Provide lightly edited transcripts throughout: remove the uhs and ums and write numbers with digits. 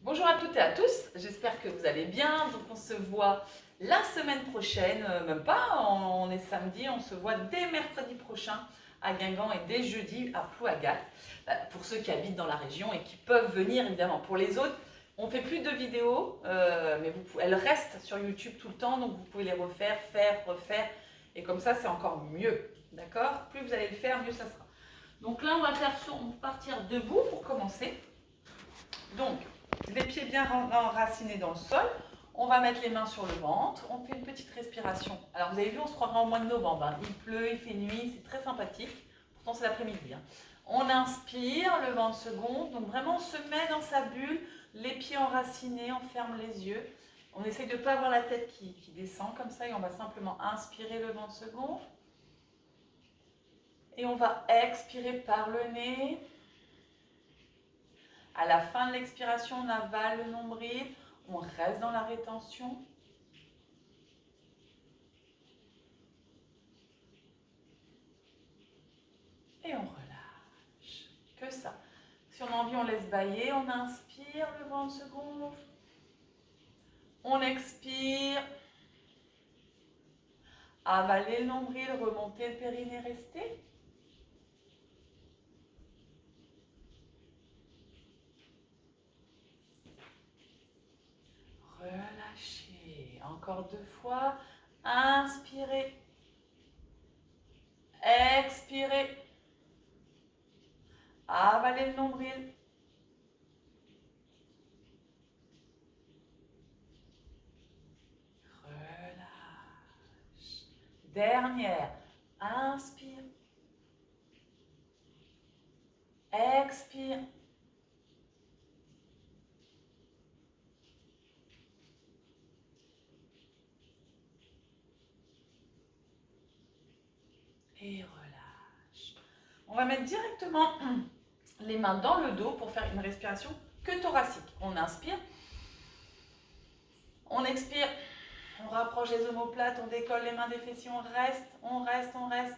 Bonjour à toutes et à tous, j'espère que vous allez bien. Donc on se voit la semaine prochaine, même pas, on est samedi, on se voit dès mercredi prochain à Guingamp et dès jeudi à Plouagat. Pour ceux qui habitent dans la région et qui peuvent venir évidemment. Pour les autres, on fait plus de vidéos, mais elles restent sur YouTube tout le temps, donc vous pouvez les refaire, refaire, et comme ça c'est encore mieux, d'accord? Plus vous allez le faire, mieux ça sera. Donc là on va partir debout pour commencer. Donc, les pieds bien enracinés dans le sol. On va mettre les mains sur le ventre. On fait une petite respiration. Alors, vous avez vu, on se croirait au mois de novembre. Hein. Il pleut, il fait nuit, c'est très sympathique. Pourtant, c'est l'après-midi. Hein. On inspire, le ventre se gonfle. Donc, vraiment, on se met dans sa bulle. Les pieds enracinés, on ferme les yeux. On essaye de ne pas avoir la tête qui descend comme ça. Et on va simplement inspirer, le ventre se gonfle. Et on va expirer par le nez. À la fin de l'expiration, on avale le nombril, on reste dans la rétention. Et on relâche. Que ça. Si on a envie, on laisse bâiller, on inspire, le ventre se gonfle. On expire. Avaler le nombril, remonter le périnée, rester. Relâchez. Encore 2 fois. Inspirez. Expirez. Avalez le nombril. Relâche. Dernière. Inspire. Expire. Et relâche. On va mettre directement les mains dans le dos pour faire une respiration que thoracique. On inspire. On expire. On rapproche les omoplates, on décolle les mains des fessiers, on reste, on reste, on reste.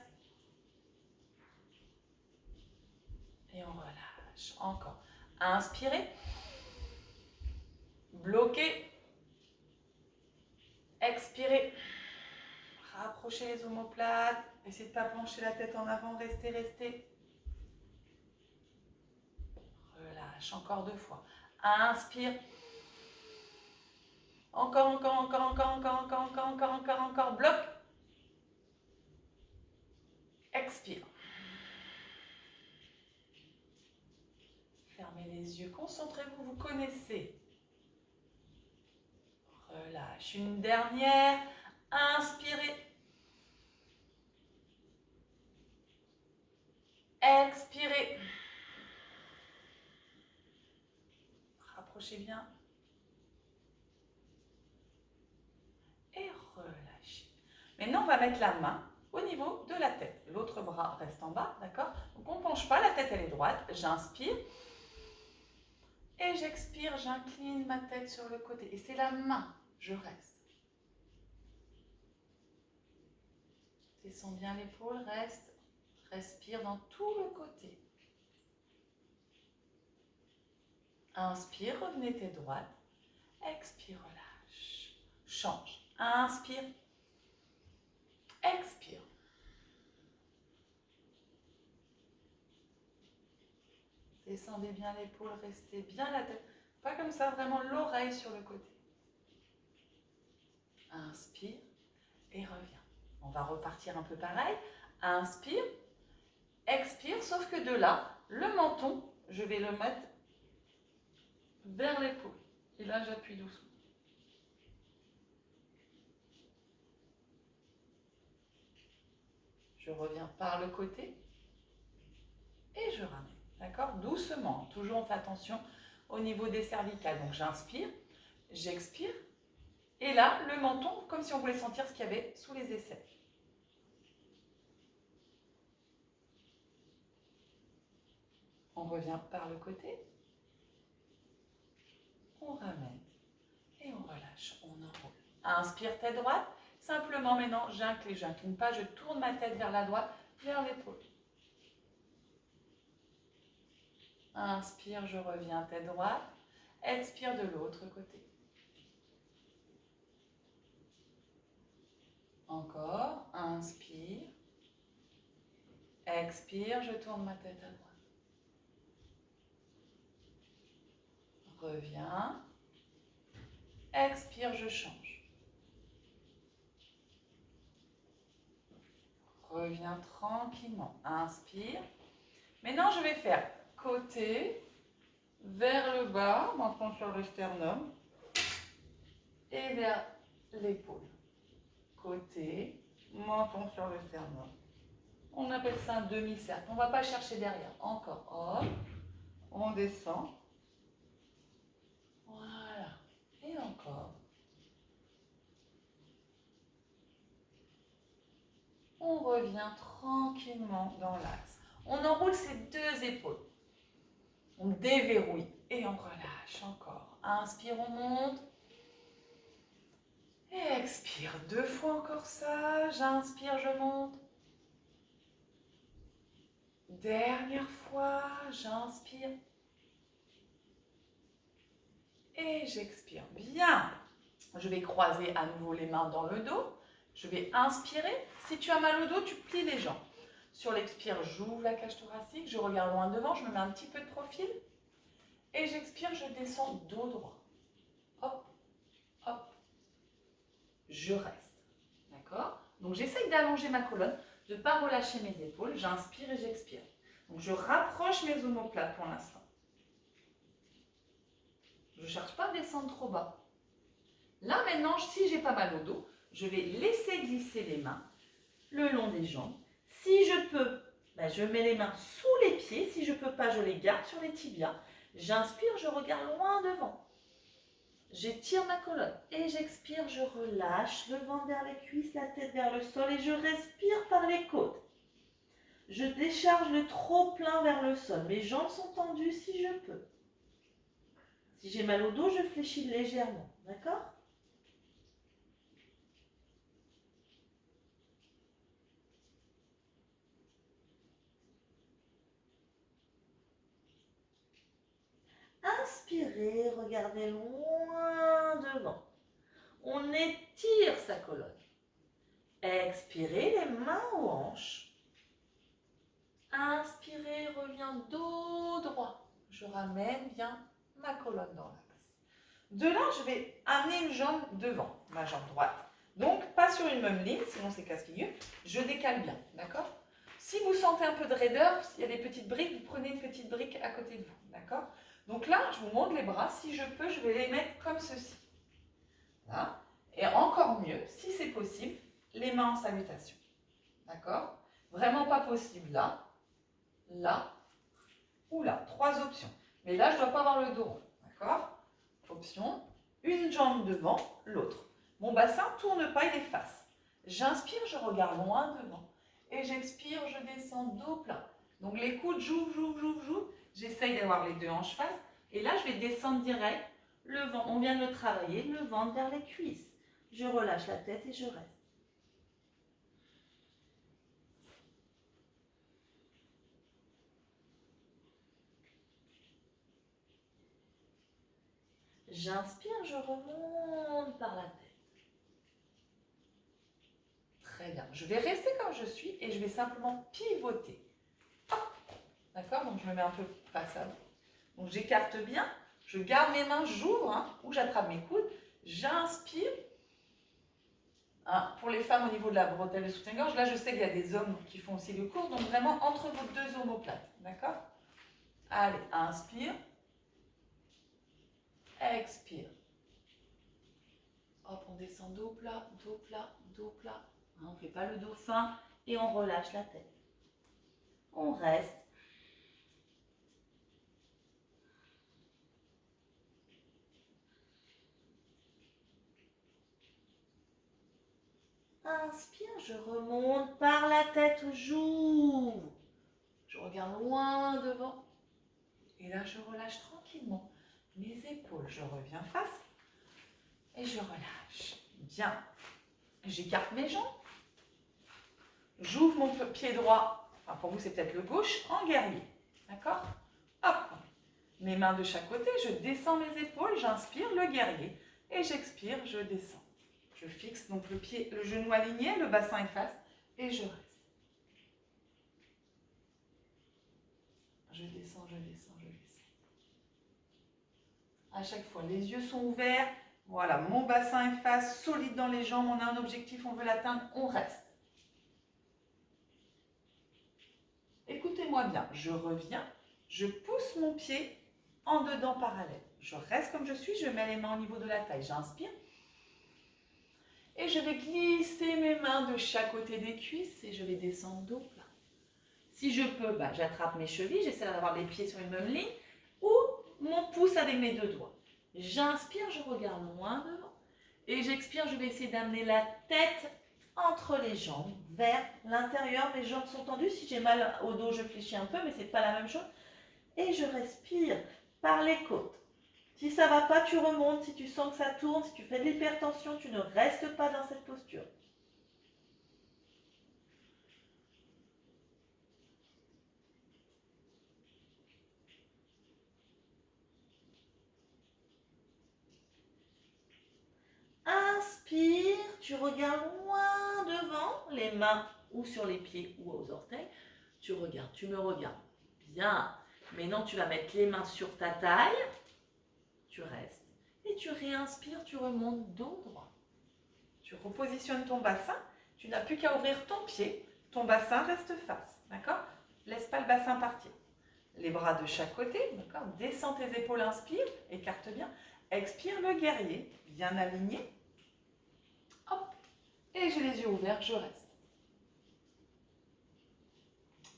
Et on relâche. Encore. Inspirez. Bloquez. Expirez. Rapprochez les omoplates. Essayez de ne pas pencher la tête en avant. Restez, restez. Relâche. Encore 2 fois. Inspire. Encore, encore, encore, encore, encore, encore, encore, encore, encore, encore. Bloque. Expire. Fermez les yeux. Concentrez-vous, vous connaissez. Relâche. Une dernière. Inspirez. Expirez. Rapprochez bien. Et relâchez. Maintenant, on va mettre la main au niveau de la tête. L'autre bras reste en bas, d'accord? Donc, on ne penche pas, la tête, elle est droite. J'inspire. Et j'expire, j'incline ma tête sur le côté. Et c'est la main, je reste. Descends bien l'épaule, reste. Respire dans tout le côté. Inspire, revenez tête droite. Expire, relâche. Change. Inspire. Expire. Descendez bien l'épaule, restez bien la tête. Pas comme ça, vraiment l'oreille sur le côté. Inspire et reviens. On va repartir un peu pareil. Inspire, expire, sauf que de là, le menton, je vais le mettre vers l'épaule. Et là, j'appuie doucement. Je reviens par le côté et je ramène. D'accord? Doucement. Toujours on fait attention au niveau des cervicales. Donc j'inspire, j'expire. Et là, le menton, comme si on voulait sentir ce qu'il y avait sous les aisselles. On revient par le côté. On ramène. Et on relâche. On enroule. Inspire, tête droite. Simplement maintenant, j'incline. Je n'incline pas, je tourne ma tête vers la droite, vers l'épaule. Inspire, je reviens tête droite. Expire de l'autre côté. Encore, inspire. Expire, je tourne ma tête à droite. Reviens. Expire, je change. Reviens tranquillement. Inspire. Maintenant, je vais faire côté, vers le bas, menton sur le sternum, et vers l'épaule. Côté, menton sur le sternum. On appelle ça un demi-cercle. On ne va pas chercher derrière. Encore. Hop. On descend. Voilà. Et encore. On revient tranquillement dans l'axe. On enroule ses deux épaules. On déverrouille et on relâche encore. Inspire, on monte. Et expire. 2 fois encore ça. J'inspire, je monte. Dernière fois, j'inspire. Et j'expire. Bien. Je vais croiser à nouveau les mains dans le dos. Je vais inspirer. Si tu as mal au dos, tu plies les jambes. Sur l'expire, j'ouvre la cage thoracique. Je regarde loin devant. Je me mets un petit peu de profil. Et j'expire, je descends dos droit. Hop, hop. Je reste. D'accord? Donc j'essaye d'allonger ma colonne, de ne pas relâcher mes épaules. J'inspire et j'expire. Donc je rapproche mes omoplates pour l'instant. Je ne cherche pas à descendre trop bas. Là maintenant, si j'ai pas mal au dos, je vais laisser glisser les mains le long des jambes. Si je peux, je mets les mains sous les pieds. Si je ne peux pas, je les garde sur les tibias. J'inspire, je regarde loin devant. J'étire ma colonne et j'expire, je relâche le ventre vers les cuisses, la tête vers le sol et je respire par les côtes. Je décharge le trop-plein vers le sol. Mes jambes sont tendues si je peux. Si j'ai mal au dos, je fléchis légèrement. D'accord ? Inspirez, regardez loin devant. On étire sa colonne. Expirez, les mains aux hanches. Inspirez, reviens dos droit. Je ramène bien ma colonne dans l'axe. De là, je vais amener une jambe devant, ma jambe droite. Donc, pas sur une même ligne, sinon c'est casse-figure. Je décale bien, d'accord ? Si vous sentez un peu de raideur, s'il y a des petites briques, vous prenez une petite brique à côté de vous, d'accord ? Donc là, je vous montre les bras. Si je peux, je vais les mettre comme ceci. Là. Et encore mieux, si c'est possible, les mains en salutation. D'accord ? Vraiment pas possible là, là ou là. 3 options. Mais là, je ne dois pas avoir le dos rond. D'accord ? Option, une jambe devant, l'autre. Mon bassin ne tourne pas, il est face. J'inspire, je regarde loin devant. Et j'expire, je descends dos plat. Donc les coudes, j'ouvre. J'essaye d'avoir les deux hanches face. Et là, je vais descendre direct. Le ventre, on vient de le travailler, le ventre vers les cuisses. Je relâche la tête et je reste. J'inspire, je remonte par la tête. Très bien. Je vais rester comme je suis et je vais simplement pivoter. D'accord? Donc je me mets un peu face à vous. Donc j'écarte bien. Je garde mes mains, j'ouvre, ou j'attrape mes coudes. J'inspire. Pour les femmes au niveau de la bretelle de soutien-gorge, là je sais qu'il y a des hommes qui font aussi le cours. Donc vraiment entre vos deux omoplates. D'accord? Allez, inspire. Expire. Hop, on descend dos plat, dos plat, dos plat. On ne fait pas le dauphin et on relâche la tête. On reste. Inspire, je remonte par la tête, j'ouvre. Je regarde loin devant. Et là, je relâche tranquillement mes épaules. Je reviens face et je relâche. Bien. J'écarte mes jambes. J'ouvre mon pied droit. Enfin, pour vous, c'est peut-être le gauche, en guerrier. D'accord? Hop. Mes mains de chaque côté, je descends mes épaules, j'inspire le guerrier et j'expire, je descends. Je fixe donc le pied, le genou aligné, le bassin efface et je reste. Je descends, je descends, je descends. À chaque fois, les yeux sont ouverts. Voilà, mon bassin efface, solide dans les jambes. On a un objectif, on veut l'atteindre, on reste. Écoutez-moi bien, je reviens, je pousse mon pied en dedans parallèle. Je reste comme je suis, je mets les mains au niveau de la taille. J'inspire. Et je vais glisser mes mains de chaque côté des cuisses et je vais descendre dos plat. Si je peux, j'attrape mes chevilles, j'essaie d'avoir les pieds sur une même ligne ou mon pouce avec mes deux doigts. J'inspire, je regarde loin devant et j'expire, je vais essayer d'amener la tête entre les jambes vers l'intérieur. Mes jambes sont tendues. Si j'ai mal au dos, je fléchis un peu, mais ce n'est pas la même chose. Et je respire par les côtes. Si ça ne va pas, tu remontes. Si tu sens que ça tourne, si tu fais de l'hypertension, tu ne restes pas dans cette posture. Inspire, tu regardes loin devant, les mains ou sur les pieds ou aux orteils. Tu regardes, tu me regardes. Bien. Maintenant, tu vas mettre les mains sur ta taille. Tu restes. Et tu réinspires, tu remontes dos droit. Tu repositionnes ton bassin. Tu n'as plus qu'à ouvrir ton pied. Ton bassin reste face. D'accord? Laisse pas le bassin partir. Les bras de chaque côté. D'accord? Descends tes épaules, inspire. Écarte bien. Expire le guerrier. Bien aligné. Hop. Et j'ai les yeux ouverts, je reste.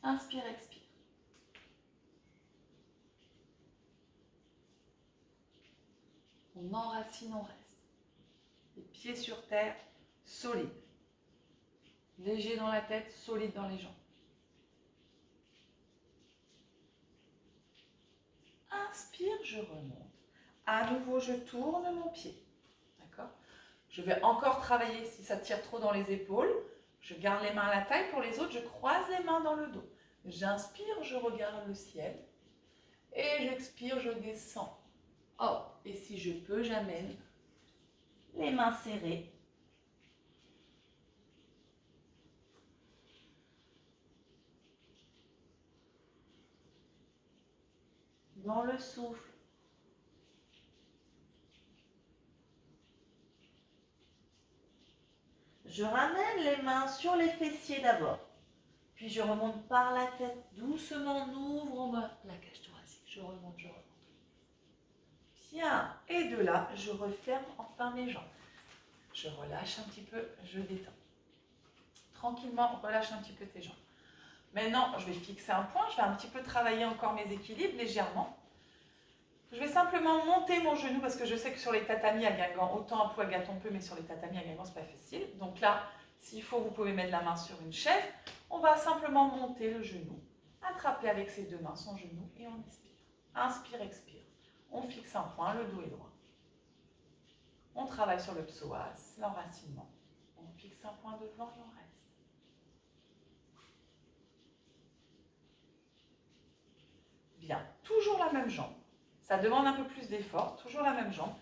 Inspire, expire. On enracine, on reste. Les pieds sur terre, solide. Léger dans la tête, solide dans les jambes. Inspire, je remonte. À nouveau, je tourne mon pied. D'accord? Je vais encore travailler si ça tire trop dans les épaules. Je garde les mains à la taille. Pour les autres, je croise les mains dans le dos. J'inspire, je regarde le ciel. Et j'expire, je descends. Hop. Et si je peux, j'amène les mains serrées. Dans le souffle. Je ramène les mains sur les fessiers d'abord. Puis je remonte par la tête. Doucement, on ouvre la cage thoracique. Je remonte, je remonte. Bien. Et de là, je referme enfin mes jambes. Je relâche un petit peu, je détends. Tranquillement, relâche un petit peu tes jambes. Maintenant, je vais fixer un point. Je vais un petit peu travailler encore mes équilibres légèrement. Je vais simplement monter mon genou parce que je sais que sur les tatamis à Guingamp, autant à Plouagat on peut, mais sur les tatamis à Guingamp, c'est pas facile. Donc là, s'il faut, vous pouvez mettre la main sur une chaise. On va simplement monter le genou, attraper avec ses deux mains son genou et on expire. Inspire, expire. On fixe un point, le dos est droit. On travaille sur le psoas, l'enracinement. On fixe un point devant et on reste. Bien, toujours la même jambe. Ça demande un peu plus d'effort, toujours la même jambe.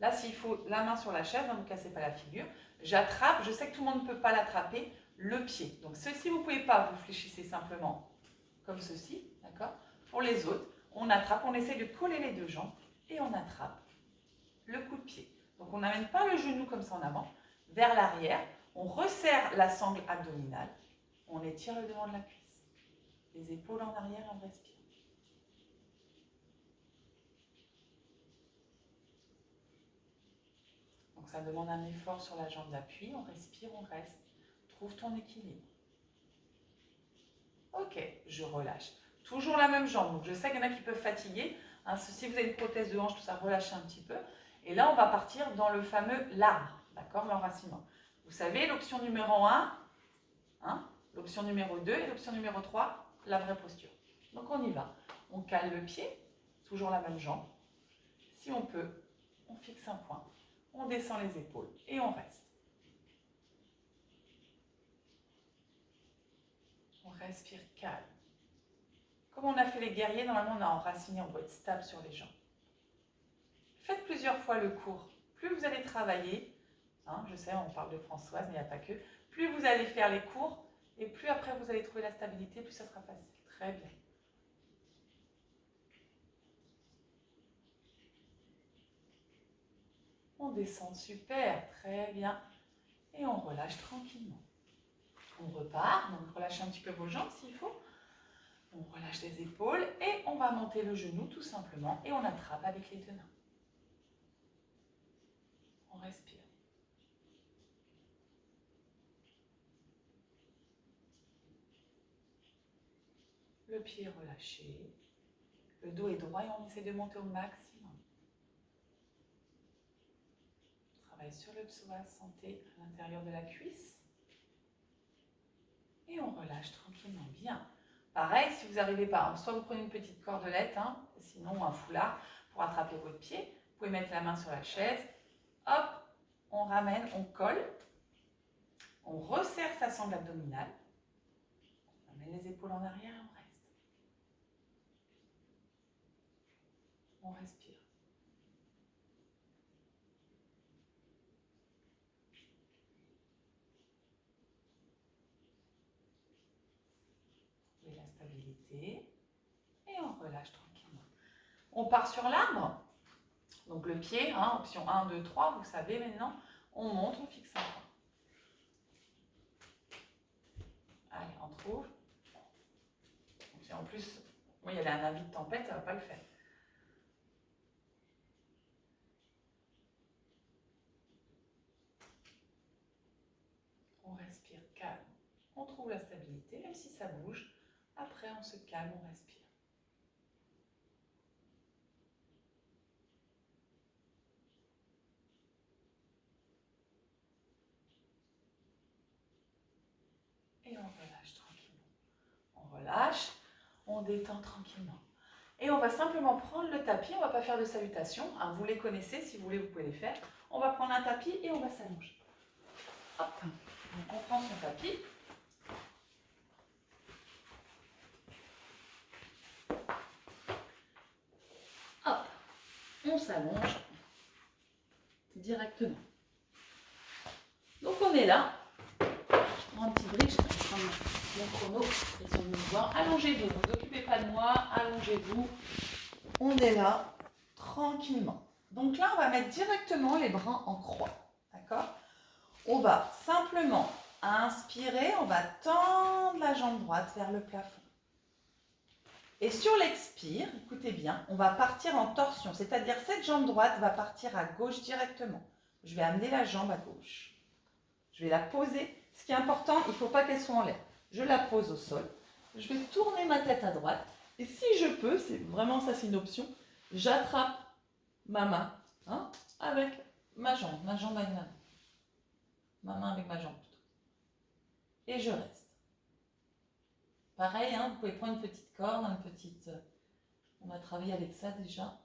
Là, s'il faut la main sur la chaise, ne vous cassez pas la figure. J'attrape, je sais que tout le monde ne peut pas l'attraper, le pied. Donc ceci, vous ne pouvez pas, vous fléchissez simplement comme ceci, d'accord? Pour les autres, on attrape, on essaie de coller les deux jambes et on attrape le coup de pied. Donc on n'amène pas le genou comme ça en avant, vers l'arrière, on resserre la sangle abdominale, on étire le devant de la cuisse. Les épaules en arrière, on respire. Donc ça demande un effort sur la jambe d'appui, on respire, on reste. Trouve ton équilibre. Ok, je relâche. Toujours la même jambe. Donc je sais qu'il y en a qui peuvent fatiguer. Hein, si vous avez une prothèse de hanche, tout ça, relâchez un petit peu. Et là, on va partir dans le fameux l'arbre, d'accord, l'enracinement. Vous savez, l'option numéro 1, hein, l'option numéro 2 et l'option numéro 3, la vraie posture. Donc on y va. On cale le pied, toujours la même jambe. Si on peut, on fixe un point. On descend les épaules et on reste. On respire calme. Comme on a fait les guerriers, normalement on a enraciné, on doit être stable sur les jambes. Faites plusieurs fois le cours. Plus vous allez travailler, hein, je sais, on parle de Françoise, mais il n'y a pas que, plus vous allez faire les cours, et plus après vous allez trouver la stabilité, plus ça sera facile. Très bien. On descend, super, très bien. Et on relâche tranquillement. On repart, donc relâchez un petit peu vos jambes s'il faut. On relâche les épaules et on va monter le genou tout simplement et on attrape avec les deux mains. On respire. Le pied est relâché. Le dos est droit et on essaie de monter au maximum. On travaille sur le psoas, santé à l'intérieur de la cuisse. Et on relâche tranquillement bien. Pareil, si vous n'arrivez pas, soit vous prenez une petite cordelette, hein, sinon un foulard pour attraper votre pied. Vous pouvez mettre la main sur la chaise. Hop, on ramène, on colle. On resserre sa sangle abdominale. On met les épaules en arrière et on reste. On respire. Et la stabilité. Et on relâche tranquillement. On part sur l'arbre. Donc le pied, hein, option 1, 2, 3, vous savez maintenant. On monte, on fixe un point. Allez, on trouve. Donc, si en plus, oui, il y a un avis de tempête, ça ne va pas le faire. On respire calme. On trouve la stabilité, même si ça bouge. Après, on se calme, on respire. Et on relâche tranquillement. On relâche, on détend tranquillement. Et on va simplement prendre le tapis, on ne va pas faire de salutations, hein, vous les connaissez, si vous voulez, vous pouvez les faire. On va prendre un tapis et on va s'allonger. Hop, donc on prend son tapis. Hop, on s'allonge directement. Donc on est là, je prends un petit bridge, je prends mon chrono et son mouvement. Allongez-vous, ne vous occupez pas de moi, allongez-vous. On est là, tranquillement. Donc là, on va mettre directement les bras en croix, d'accord? On va simplement inspirer, on va tendre la jambe droite vers le plafond. Et sur l'expire, écoutez bien, on va partir en torsion, c'est-à-dire cette jambe droite va partir à gauche directement. Je vais amener la jambe à gauche. Je vais la poser. Ce qui est important, il ne faut pas qu'elle soit en l'air. Je la pose au sol. Je vais tourner ma tête à droite. Et si je peux, c'est vraiment ça, c'est une option, j'attrape ma main avec ma jambe avec ma main. Ma main avec ma jambe. Et je reste. Pareil, vous pouvez prendre une petite corde, on a travaillé avec ça déjà.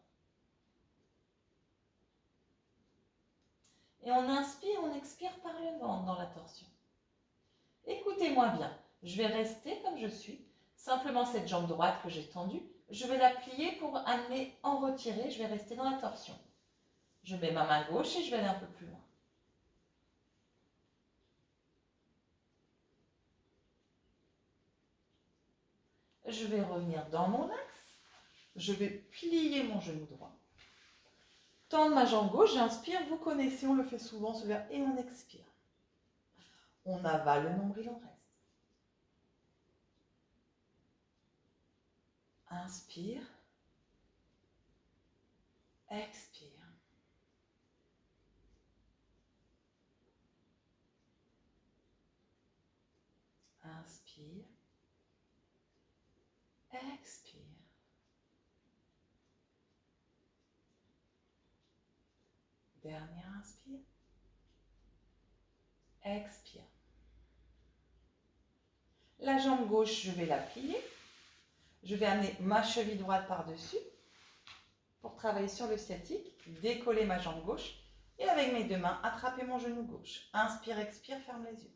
Et on inspire, on expire par le ventre dans la torsion. Écoutez-moi bien, je vais rester comme je suis. Simplement cette jambe droite que j'ai tendue, je vais la plier pour amener en retiré, je vais rester dans la torsion. Je mets ma main gauche et je vais aller un peu plus loin. Je vais revenir dans mon axe. Je vais plier mon genou droit. Tendre ma jambe gauche, j'inspire, vous connaissez, on le fait souvent, et on expire. On avale le nombril, on reste. Inspire. Expire. Inspire. Expire. Dernier inspire. Expire. La jambe gauche, je vais la plier. Je vais amener ma cheville droite par-dessus pour travailler sur le sciatique, décoller ma jambe gauche et avec mes deux mains, attraper mon genou gauche. Inspire, expire, ferme les yeux.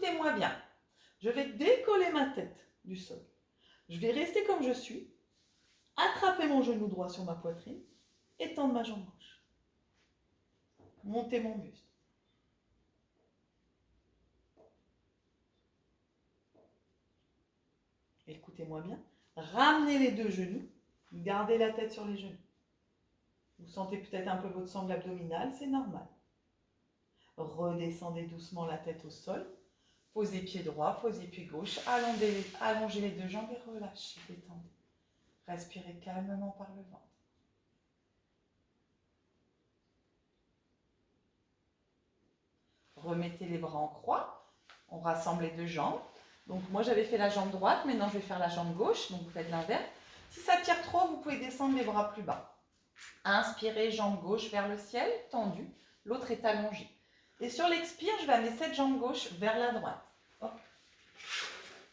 Écoutez-moi bien. Je vais décoller ma tête du sol. Je vais rester comme je suis, attraper mon genou droit sur ma poitrine et tendre ma jambe gauche. Monter mon buste. Écoutez-moi bien. Ramenez les deux genoux. Gardez la tête sur les genoux. Vous sentez peut-être un peu votre sangle abdominale, c'est normal. Redescendez doucement la tête au sol. Posez pied droit, posez pied gauche. Allongez les deux jambes et relâchez, détendez. Respirez calmement par le ventre. Remettez les bras en croix. On rassemble les deux jambes. Donc moi j'avais fait la jambe droite, maintenant je vais faire la jambe gauche. Donc vous faites l'inverse. Si ça tire trop, vous pouvez descendre les bras plus bas. Inspirez, jambe gauche vers le ciel, tendue. L'autre est allongée. Et sur l'expire, je vais amener cette jambe gauche vers la droite. Hop.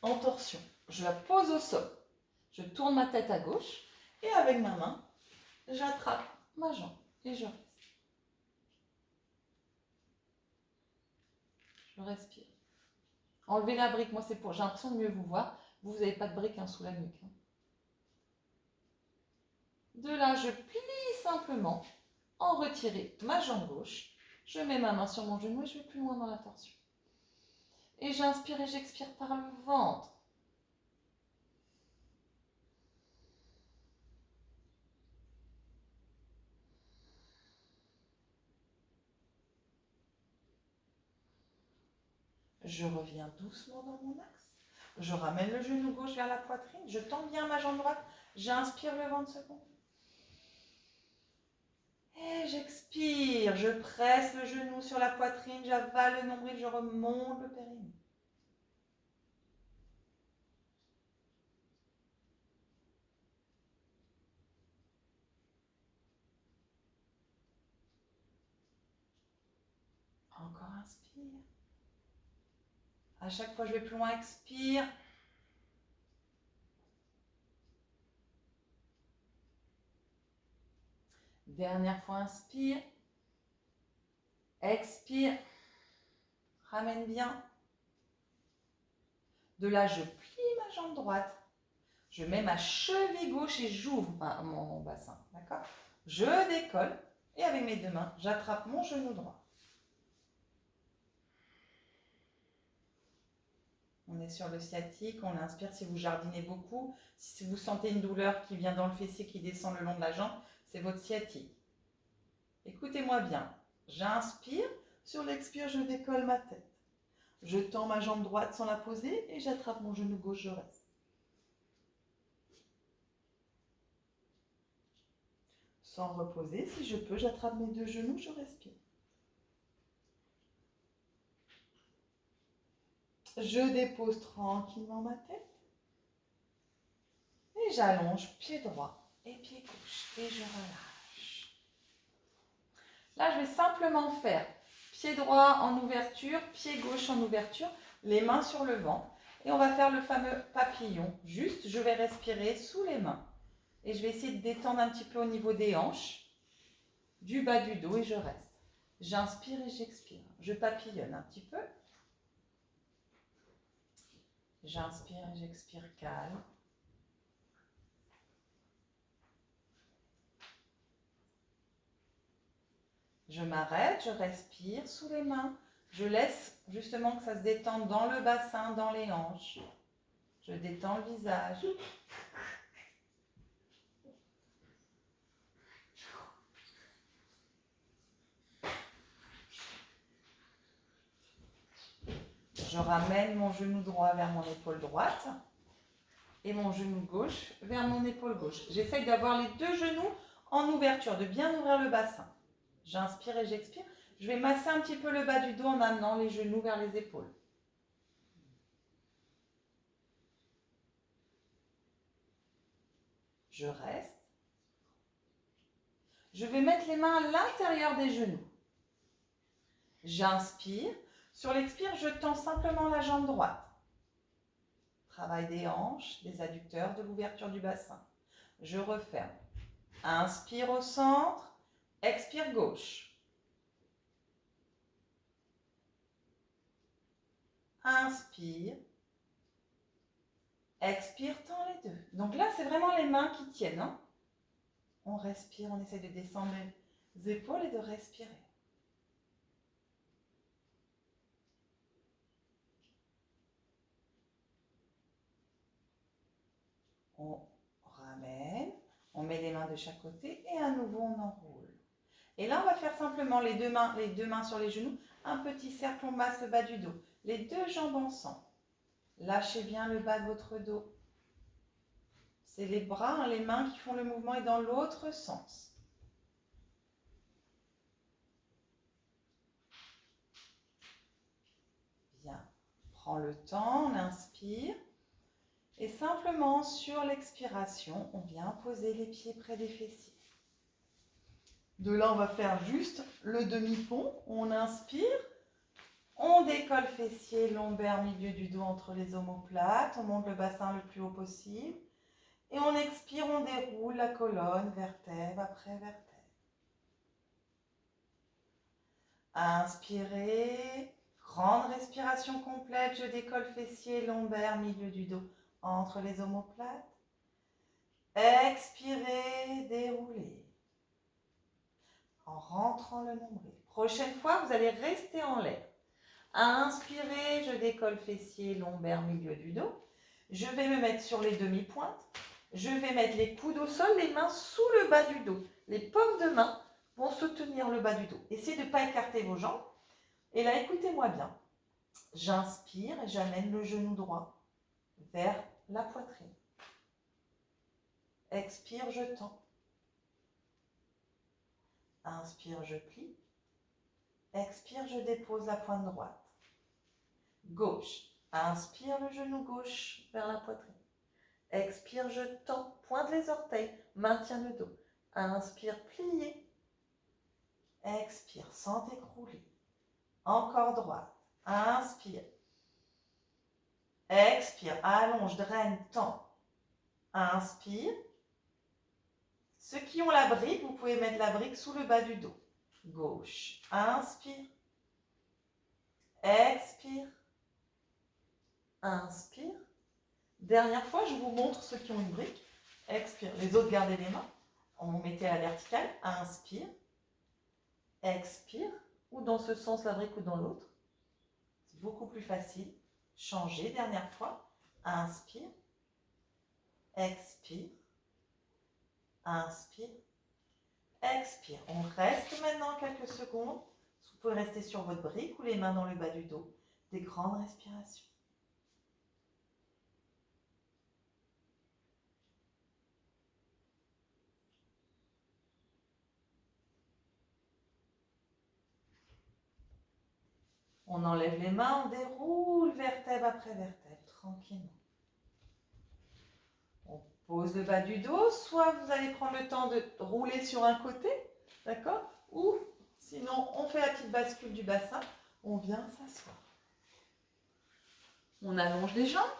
En torsion. Je la pose au sol. Je tourne ma tête à gauche. Et avec ma main, j'attrape ma jambe. Et je reste. Je respire. Enlevez la brique. Moi, c'est pour. J'ai l'impression de mieux vous voir. Vous n'avez pas de brique sous la nuque. De là, je plie simplement. En retirer ma jambe gauche. Je mets ma main sur mon genou et je vais plus loin dans la torsion. Et j'inspire et j'expire par le ventre. Je reviens doucement dans mon axe. Je ramène le genou gauche vers la poitrine. Je tends bien ma jambe droite. J'inspire le 20 secondes. Et j'expire. Je presse le genou sur la poitrine. J'avale le nombril. Je remonte le périnée. Encore inspire. À chaque fois, je vais plus loin. Expire. Dernière fois, inspire. Expire. Ramène bien. De là, je plie ma jambe droite. Je mets ma cheville gauche et j'ouvre mon bassin. D'accord ? Je décolle et avec mes deux mains, j'attrape mon genou droit. On est sur le sciatique, on inspire si vous jardinez beaucoup. Si vous sentez une douleur qui vient dans le fessier, qui descend le long de la jambe, c'est votre sciatique. Écoutez-moi bien. J'inspire, sur l'expire, je décolle ma tête. Je tends ma jambe droite sans la poser et j'attrape mon genou gauche, je reste. Sans reposer, si je peux, j'attrape mes deux genoux, je respire. Je dépose tranquillement ma tête. Et j'allonge pied droit et pied gauche. Et je relâche. Là, je vais simplement faire pied droit en ouverture, pied gauche en ouverture, les mains sur le ventre. Et on va faire le fameux papillon. Juste, je vais respirer sous les mains. Et je vais essayer de détendre un petit peu au niveau des hanches, du bas du dos et je reste. J'inspire et j'expire. Je papillonne un petit peu. J'inspire et j'expire calme. Je m'arrête, je respire sous les mains. Je laisse justement que ça se détende dans le bassin, dans les hanches. Je détends le visage. Je ramène mon genou droit vers mon épaule droite et mon genou gauche vers mon épaule gauche. J'essaye d'avoir les deux genoux en ouverture, de bien ouvrir le bassin. J'inspire et j'expire. Je vais masser un petit peu le bas du dos en amenant les genoux vers les épaules. Je reste. Je vais mettre les mains à l'intérieur des genoux. J'inspire. Sur l'expire, je tends simplement la jambe droite. Travail des hanches, des adducteurs, de l'ouverture du bassin. Je referme. Inspire au centre. Expire gauche. inspire, expire, tends les deux. Donc là, c'est vraiment les mains qui tiennent. Hein. On respire, on essaie de descendre les épaules et de respirer. On ramène, on met les mains de chaque côté et à nouveau on enroule. Et là, on va faire simplement les deux mains sur les genoux, un petit cercle, on masse le bas du dos. Les deux jambes ensemble. Lâchez bien le bas de votre dos. C'est les bras, hein, les mains qui font le mouvement et dans l'autre sens. Bien. Prends le temps, on inspire. Et simplement, sur l'expiration, on vient poser les pieds près des fessiers. De là, on va faire juste le demi-pont. On inspire. On décolle fessiers, lombaires, milieu du dos entre les omoplates. On monte le bassin le plus haut possible. Et on expire, on déroule la colonne, vertèbre après vertèbre. Inspirez. Grande respiration complète. Je décolle fessiers, lombaires, milieu du dos entre les omoplates. Expirez, déroulez. En rentrant le nombril. Prochaine fois, vous allez rester en l'air. Inspirez, je décolle fessiers, lombaires, milieu du dos. Je vais me mettre sur les demi-pointes. Je vais mettre les coudes au sol, les mains sous le bas du dos. Les paumes de main vont soutenir le bas du dos. Essayez de ne pas écarter vos jambes. Et là, écoutez-moi bien. J'inspire et j'amène le genou droit vers la poitrine. Expire, je tends. Inspire, je plie. Expire, je dépose la pointe droite. Gauche. Inspire le genou gauche vers la poitrine. Expire, je tends. Pointe les orteils. Maintiens le dos. Inspire, pliez. Expire, sans t'écrouler. Encore droite. Inspire. Expire, allonge, draine, tends. Inspire. Ceux qui ont la brique, vous pouvez mettre la brique sous le bas du dos. Gauche. Inspire. Expire. Inspire. Dernière fois, je vous montre ceux qui ont une brique. Expire. Les autres, gardez les mains. On mettait à la verticale. Inspire. Expire. Ou dans ce sens, la brique ou dans l'autre. C'est beaucoup plus facile. Changez. Dernière fois. Inspire. Expire. Inspire. Expire. On reste maintenant quelques secondes. Vous pouvez rester sur votre brique ou les mains dans le bas du dos. Des grandes respirations. On enlève les mains, on déroule vertèbre après vertèbre, tranquillement. On pose le bas du dos, soit vous allez prendre le temps de rouler sur un côté, d'accord? Ou sinon, on fait la petite bascule du bassin, on vient s'asseoir. On allonge les jambes.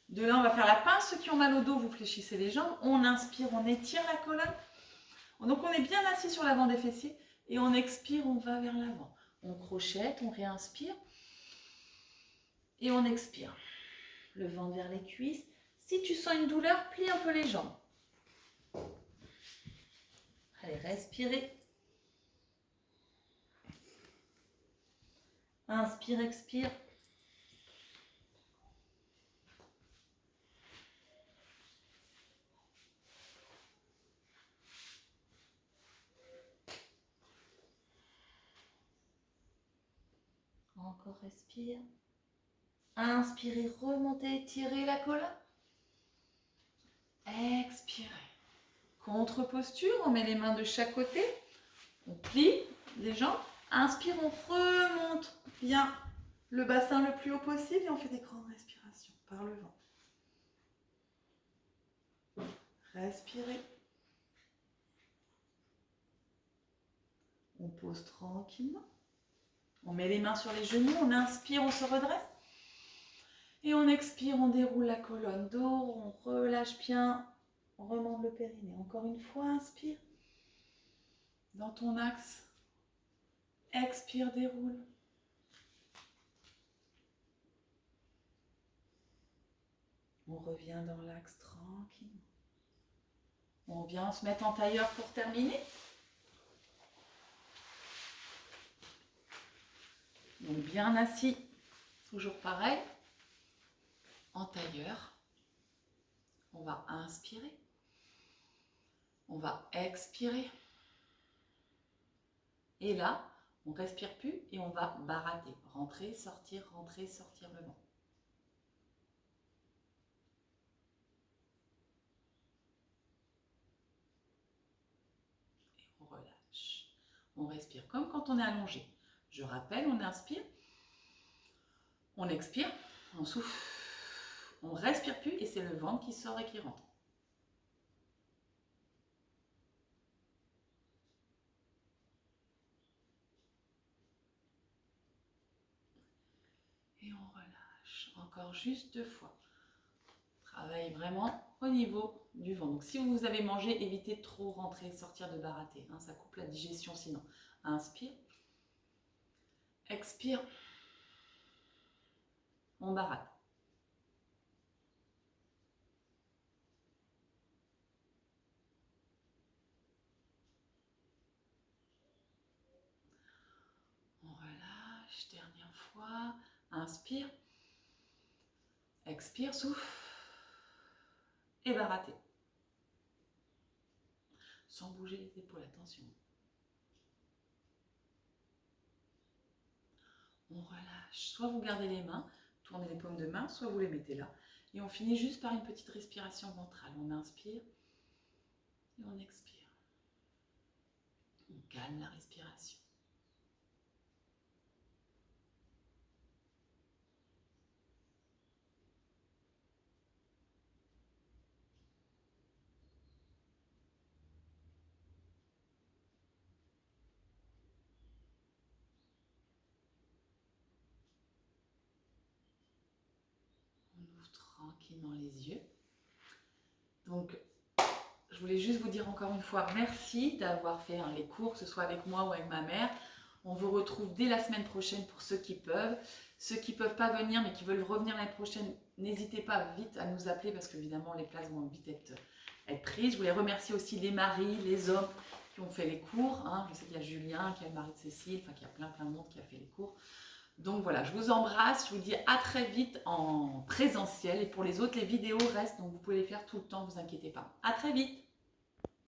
De là, on va faire la pince. Ceux qui ont mal au dos, vous fléchissez les jambes. On inspire, on étire la colonne. Donc, on est bien assis sur l'avant des fessiers. Et on expire, on va vers l'avant. On crochette, on réinspire. Et on expire. Le ventre vers les cuisses. Si tu sens une douleur, plie un peu les jambes. Allez, respirez. Inspire, expire. Encore respire. Inspirez, remontez, étirez la colonne. Expirez. Contre-posture, on met les mains de chaque côté. On plie les jambes. Inspire, on remonte bien le bassin le plus haut possible et on fait des grandes respirations par le ventre. Respirez. On pose tranquillement. On met les mains sur les genoux, on inspire, on se redresse. Et on expire, on déroule la colonne dos, on relâche bien, on remonte le périnée. Encore une fois, inspire. Dans ton axe, expire, déroule. On revient dans l'axe tranquillement. On vient se mettre en tailleur pour terminer. Donc bien assis, toujours pareil, en tailleur. On va inspirer. On va expirer. Et là, on ne respire plus et on va barater. Rentrer, sortir le vent. Et on relâche. On respire comme quand on est allongé. Je rappelle, on inspire. On expire. On souffle. On ne respire plus et c'est le ventre qui sort et qui rentre. Et on relâche. Encore juste 2 fois. Travaille vraiment au niveau du ventre. Donc si vous avez mangé, évitez de trop rentrer, sortir de barater. Ça coupe la digestion sinon. Inspire. Expire. On barate. On relâche. Dernière fois. Inspire. Expire, souffle. Et barater. Sans bouger les épaules, attention. On relâche. Soit vous gardez les mains, tournez les paumes de main, soit vous les mettez là. Et on finit juste par une petite respiration ventrale. On inspire et on expire. On calme la respiration. On ouvre tranquillement les yeux. Donc, je voulais juste vous dire encore une fois merci d'avoir fait les cours, que ce soit avec moi ou avec ma mère. On vous retrouve dès la semaine prochaine pour ceux qui peuvent. Ceux qui ne peuvent pas venir mais qui veulent revenir l'année prochaine, n'hésitez pas vite à nous appeler parce qu'évidemment les places vont vite être prises. Je voulais remercier aussi les maris, les hommes qui ont fait les cours. Je sais qu'il y a Julien, qui est le mari de Cécile, enfin qu'il y a plein de monde qui a fait les cours. Donc voilà, je vous embrasse, je vous dis à très vite en présentiel. Et pour les autres, les vidéos restent, donc vous pouvez les faire tout le temps, ne vous inquiétez pas. À très vite!